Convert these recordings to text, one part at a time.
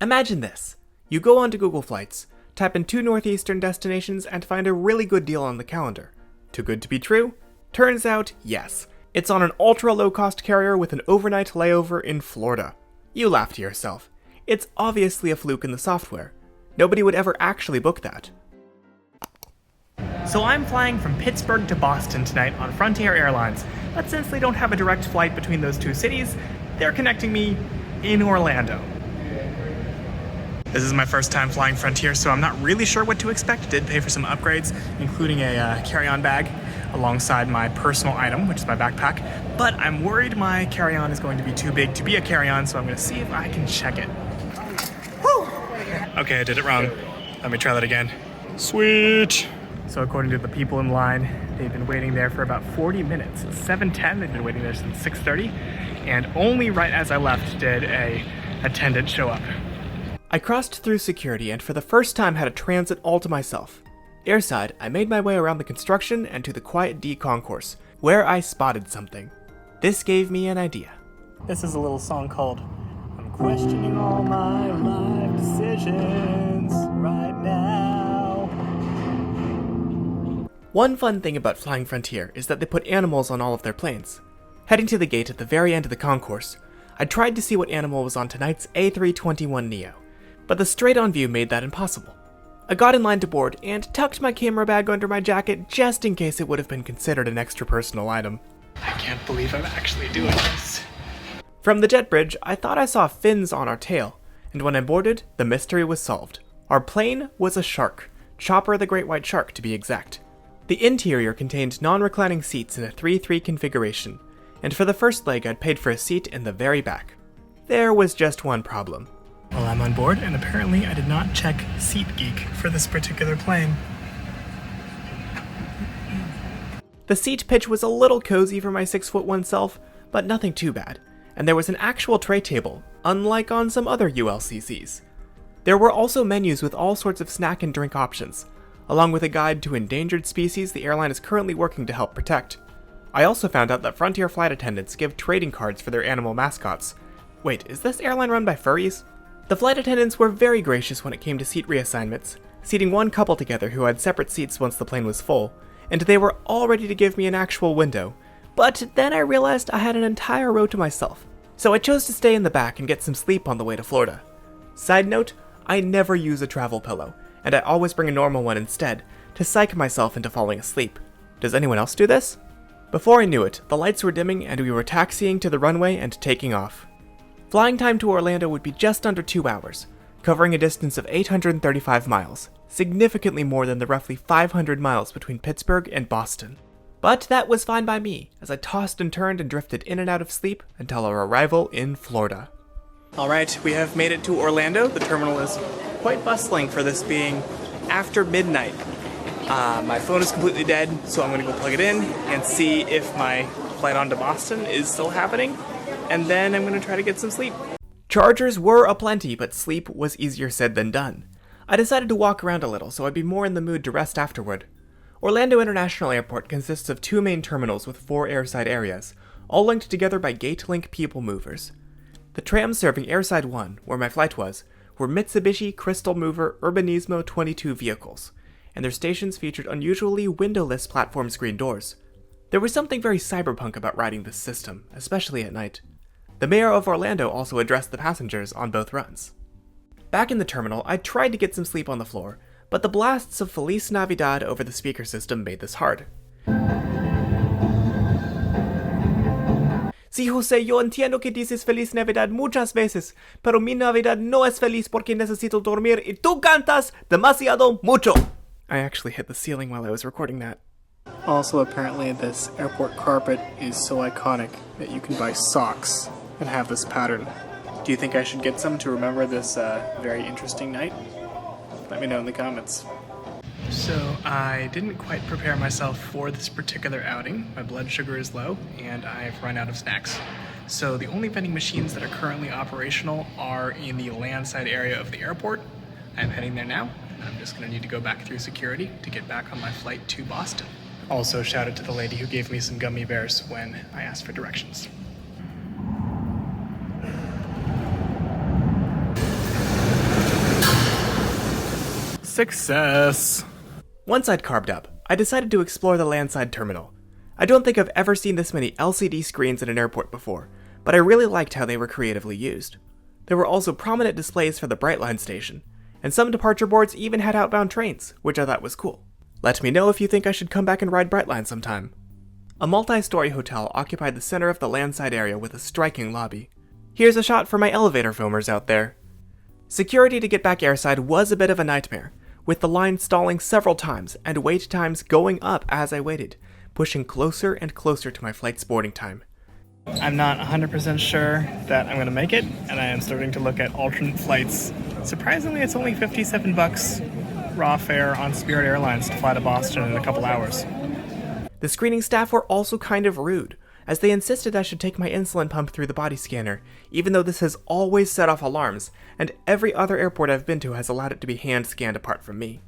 Imagine this. You go onto Google Flights, type in 2 northeastern destinations, and find a really good deal on the calendar. Too good to be true? Turns out, yes. It's on an ultra low-cost carrier with an overnight layover in Florida. You laugh to yourself. It's obviously a fluke in the software. Nobody would ever actually book that. So I'm flying from Pittsburgh to Boston tonight on Frontier Airlines, but since they don't have a direct flight between those two cities, they're connecting me in Orlando. This is my first time flying Frontier, so I'm not really sure what to expect. Did pay for some upgrades, including a carry-on bag alongside my personal item, which is my backpack, but I'm worried my carry-on is going to be too big to be a carry-on, so I'm going to see if I can check it. Whew. Okay, I did it wrong. Let me try that again. Sweet! So according to the people in line, they've been waiting there for about 40 minutes. It's 7:10, they've been waiting there since 6:30, and only right as I left did a attendant show up. I crossed through security and for the first time had a transit all to myself. Airside, I made my way around the construction and to the Quiet D concourse, where I spotted something. This gave me an idea. This is a little song called I'm Questioning All My Life Decisions Right Now. One fun thing about flying Frontier is that they put animals on all of their planes. Heading to the gate at the very end of the concourse, I tried to see what animal was on tonight's A321neo, but the straight-on view made that impossible. I got in line to board and tucked my camera bag under my jacket just in case it would have been considered an extra personal item. I can't believe I'm actually doing this. From the jet bridge, I thought I saw fins on our tail, and when I boarded, the mystery was solved. Our plane was a shark, Chopper the Great White Shark to be exact. The interior contained non-reclining seats in a 3-3 configuration, and for the first leg I'd paid for a seat in the very back. There was just one problem. Well, I'm on board, and apparently I did not check SeatGeek for this particular plane. The seat pitch was a little cozy for my 6'1" self, but nothing too bad, and there was an actual tray table, unlike on some other ULCCs. There were also menus with all sorts of snack and drink options, along with a guide to endangered species the airline is currently working to help protect. I also found out that Frontier flight attendants give trading cards for their animal mascots. Wait, is this airline run by furries? The flight attendants were very gracious when it came to seat reassignments, seating one couple together who had separate seats once the plane was full, and they were all ready to give me an actual window. But then I realized I had an entire row to myself, so I chose to stay in the back and get some sleep on the way to Florida. Side note, I never use a travel pillow, and I always bring a normal one instead, to psych myself into falling asleep. Does anyone else do this? Before I knew it, the lights were dimming and we were taxiing to the runway and taking off. Flying time to Orlando would be just under 2 hours, covering a distance of 835 miles, significantly more than the roughly 500 miles between Pittsburgh and Boston. But that was fine by me, as I tossed and turned and drifted in and out of sleep until our arrival in Florida. Alright, we have made it to Orlando. The terminal is quite bustling for this being after midnight. My phone is completely dead, so I'm going to go plug it in and see if my flight on to Boston is still happening, and then I'm going to try to get some sleep. Chargers were aplenty, but sleep was easier said than done. I decided to walk around a little so I'd be more in the mood to rest afterward. Orlando International Airport consists of 2 main terminals with 4 airside areas, all linked together by gate-link people movers. The trams serving Airside 1, where my flight was, were Mitsubishi Crystal Mover Urbanismo 22 vehicles, and their stations featured unusually windowless platform screen doors. There was something very cyberpunk about riding this system, especially at night. The mayor of Orlando also addressed the passengers on both runs. Back in the terminal, I tried to get some sleep on the floor, but the blasts of Feliz Navidad over the speaker system made this hard. Sí, José, yo entiendo que dices Feliz Navidad muchas veces, pero mi Navidad no es feliz porque necesito dormir y tú cantas demasiado mucho. I actually hit the ceiling while I was recording that. Also, apparently this airport carpet is so iconic that you can buy socks and have this pattern. Do you think I should get some to remember this very interesting night? Let me know in the comments. So I didn't quite prepare myself for this particular outing. My blood sugar is low and I've run out of snacks. So the only vending machines that are currently operational are in the landside area of the airport. I'm heading there now. I'm just going to need to go back through security to get back on my flight to Boston. Also, shout out to the lady who gave me some gummy bears when I asked for directions. Success. Once I'd carved up, I decided to explore the landside terminal. I don't think I've ever seen this many LCD screens in an airport before, but I really liked how they were creatively used. There were also prominent displays for the Brightline station, and some departure boards even had outbound trains, which I thought was cool. Let me know if you think I should come back and ride Brightline sometime. A multi-story hotel occupied the center of the landside area with a striking lobby. Here's a shot for my elevator foamers out there. Security to get back airside was a bit of a nightmare, with the line stalling several times and wait times going up as I waited, pushing closer and closer to my flight's boarding time. I'm not 100% sure that I'm going to make it, and I am starting to look at alternate flights. Surprisingly, it's only $57 raw fare on Spirit Airlines to fly to Boston in a couple hours. The screening staff were also kind of rude, as they insisted I should take my insulin pump through the body scanner, even though this has always set off alarms, and every other airport I've been to has allowed it to be hand scanned apart from me.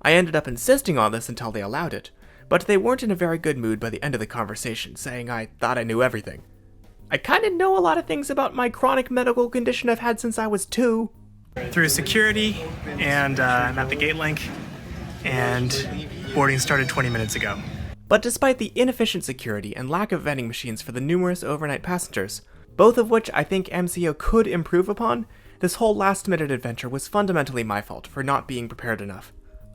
I ended up insisting on this until they allowed it, but they weren't in a very good mood by the end of the conversation, saying I thought I knew everything. I kinda know a lot of things about my chronic medical condition I've had since I was 2. Through security, and I'm at the gate link, and boarding started 20 minutes ago. But despite the inefficient security and lack of vending machines for the numerous overnight passengers, both of which I think MCO could improve upon, this whole last-minute adventure was fundamentally my fault for not being prepared enough.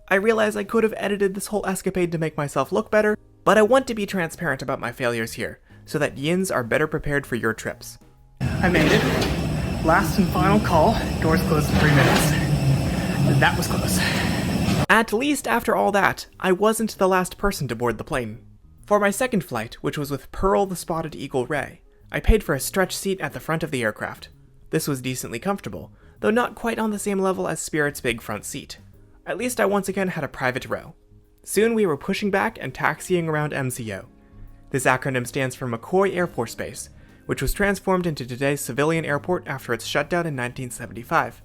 I realize I could have edited this whole escapade to make myself look better, but I want to be transparent about my failures here, so that yins are better prepared for your trips. I made it. Last and final call. Doors closed in 3 minutes. That was close. At least after all that, I wasn't the last person to board the plane. For my second flight, which was with Pearl the Spotted Eagle Ray, I paid for a stretch seat at the front of the aircraft. This was decently comfortable, though not quite on the same level as Spirit's big front seat. At least I once again had a private row. Soon we were pushing back and taxiing around MCO. This acronym stands for McCoy Air Force Base, which was transformed into today's civilian airport after its shutdown in 1975.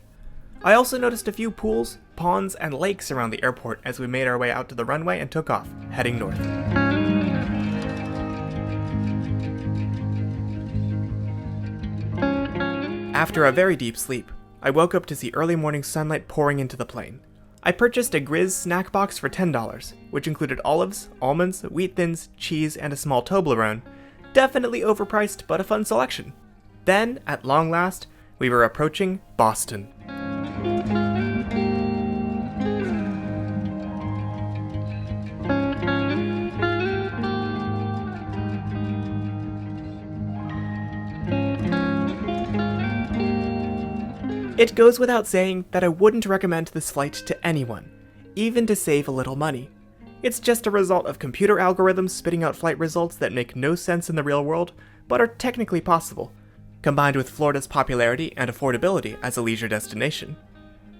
I also noticed a few pools, ponds, and lakes around the airport as we made our way out to the runway and took off, heading north. After a very deep sleep, I woke up to see early morning sunlight pouring into the plane. I purchased a Grizz snack box for $10, which included olives, almonds, wheat thins, cheese, and a small Toblerone. Definitely overpriced, but a fun selection. Then, at long last, we were approaching Boston. It goes without saying that I wouldn't recommend this flight to anyone, even to save a little money. It's just a result of computer algorithms spitting out flight results that make no sense in the real world, but are technically possible, combined with Florida's popularity and affordability as a leisure destination.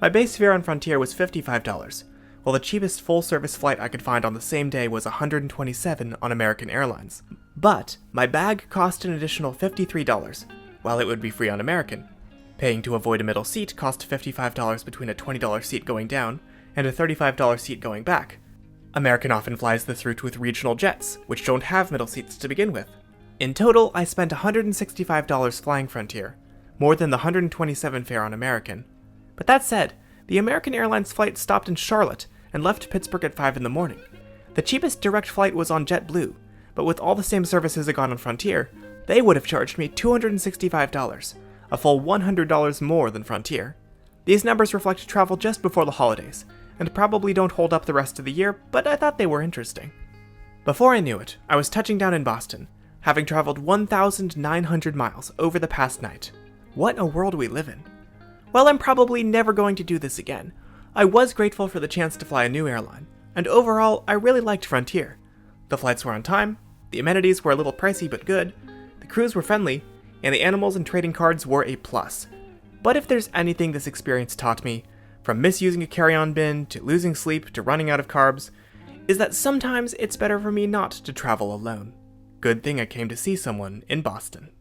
My base fare on Frontier was $55, while the cheapest full-service flight I could find on the same day was $127 on American Airlines. But my bag cost an additional $53, while it would be free on American. Paying to avoid a middle seat cost $55 between a $20 seat going down and a $35 seat going back. American often flies this route with regional jets, which don't have middle seats to begin with. In total, I spent $165 flying Frontier, more than the $127 fare on American. But that said, the American Airlines flight stopped in Charlotte and left Pittsburgh at 5 in the morning. The cheapest direct flight was on JetBlue, but with all the same services I got on Frontier, they would have charged me $265, a full $100 more than Frontier. These numbers reflect travel just before the holidays, and probably don't hold up the rest of the year, but I thought they were interesting. Before I knew it, I was touching down in Boston, having traveled 1,900 miles over the past night. What a world we live in. While I'm probably never going to do this again, I was grateful for the chance to fly a new airline, and overall, I really liked Frontier. The flights were on time, the amenities were a little pricey but good, the crews were friendly, and the animals and trading cards were a plus. But if there's anything this experience taught me, from misusing a carry-on bin, to losing sleep, to running out of carbs, is that sometimes it's better for me not to travel alone. Good thing I came to see someone in Boston.